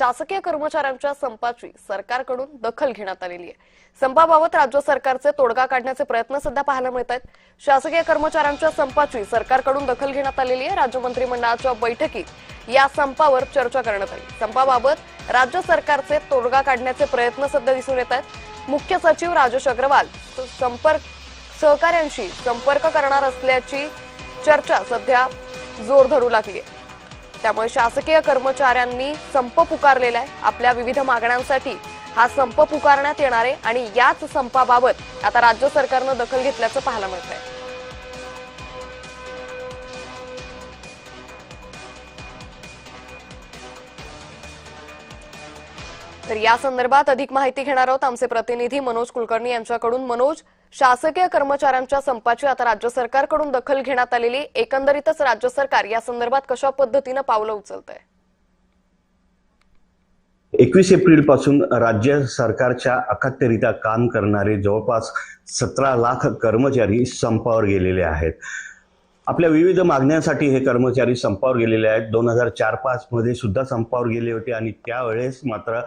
शासकीय कर्मचाऱ्यांच्या संपाची सरकारकडून दखल घेण्यात आलेली आहे। संपाबाबत राज्य सरकारचे तोडगा काढण्याचे प्रयत्न सध्या पाहायला मिळत आहेत। शासकीय कर्मचाऱ्यांच्या संपाची सरकारकडून दखल घेण्यात आलेली आहे। राज्य मंत्रिमंडळाच्या बैठकीत या संपावर चर्चा करण्यात आली। संपाबाबत राज्य सरकारचे तोडगा काढण्याचे प्रयत्न सध्या दिसून येत आहेत। मुख्य सचिव राजेश अग्रवाल सहकाऱ्यांशी संपर्क करणार असल्याची चर्चा सध्या जोर धरू लागली आहे। त्यामुळे शासकीय कर्मचाऱ्यांनी संप पुकारलेला आहे। आपल्या विविध मागण्यांसाठी हा संप पुकारण्यात येणार आहे आणि याच संपाबाबत आता राज्य सरकारने दखल घेतल्याचं पाहायला मिळतंय। तर या संदर्भात अधिक माहिती घेणार आहोत आमचे प्रतिनिधी मनोज कुलकर्णी यांच्याकडून। मनोज, शासकीय कर्मचाऱ्यांच्या संपाची आता राज्य सरकारकडून दखल घेण्यात आलेली, एकंदरीतच राज्य सरकार या संदर्भात कशा पद्धतीने पावलं उचलतंय? 21 एप्रिल पासून राज्य सरकारच्या अखाद्यरित्या काम करणारे जवळपास 17 लाख कर्मचारी संपावर गेलेले आहेत। आपल्या विविध मागण्यांसाठी हे कर्मचारी संपावर गेलेले आहेत। 2004-05 मध्ये सुद्धा संपावर गेले होते आणि त्यावेळेस मात्र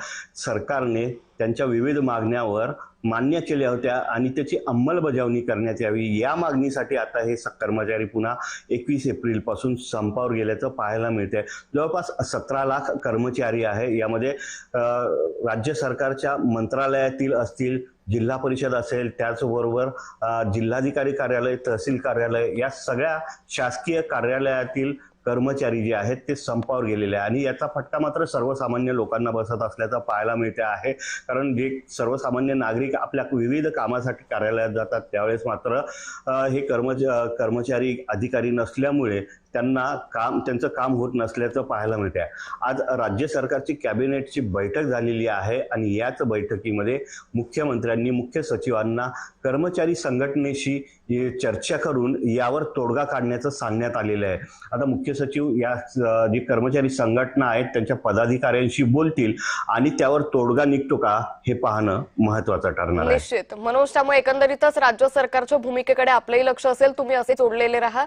सरकारने त्यांच्या विविध मागण्यावर मान्य केल्या होत्या आणि त्याची अंमलबजावणी करण्यात यावी या मागणीसाठी आता हे कर्मचारी पुन्हा 21 एप्रिल पासून संपावर गेल्याचं पाहायला मिळते। जवळपास 17 लाख कर्मचारी आहे। यामध्ये राज्य सरकारच्या मंत्रालयातील असतील, जिल्हा परिषद असेल, त्याचबरोबर जिल्हाधिकारी कार्यालय, तहसील कार्यालय या सगळ्या शासकीय कार्यालयातील कर्मचारी जे आहेत ते संपावर गेलेले आहे आणि याचा फटका मात्र सर्वसामान्य लोकांना बसत असल्याचं पाहायला मिळते आहे। कारण जे सर्वसामान्य नागरिक आपल्या विविध कामासाठी कार्यालयात जातात त्यावेळेस मात्र हे कर्मचारी अधिकारी नसल्यामुळे त्यांचं काम होत नसल्याचं पाहायला मिळते आहे। आज राज्य सरकारची कॅबिनेटची बैठक झालेली आहे आणि याच बैठकीमध्ये मुख्यमंत्र्यांनी मुख्य सचिवांना कर्मचारी संघटनेशी चर्चा करून यावर तोडगा काढण्याचं सांगण्यात आलेलं आहे। आता मुख्य सचिव या जी कर्मचारी संघटना आहेत त्यांच्या पदाधिकाऱ्यांशी बोलतील आणि त्यावर तोडगा निघतो का हे पाहणं महत्त्वाचं ठरणार आहे। निश्चित मनोज, त्यामुळे एकंदरीतच राज्य सरकारच्या भूमिकेकडे आपलंही लक्ष असेल, तुम्ही असे जोडलेले राहा।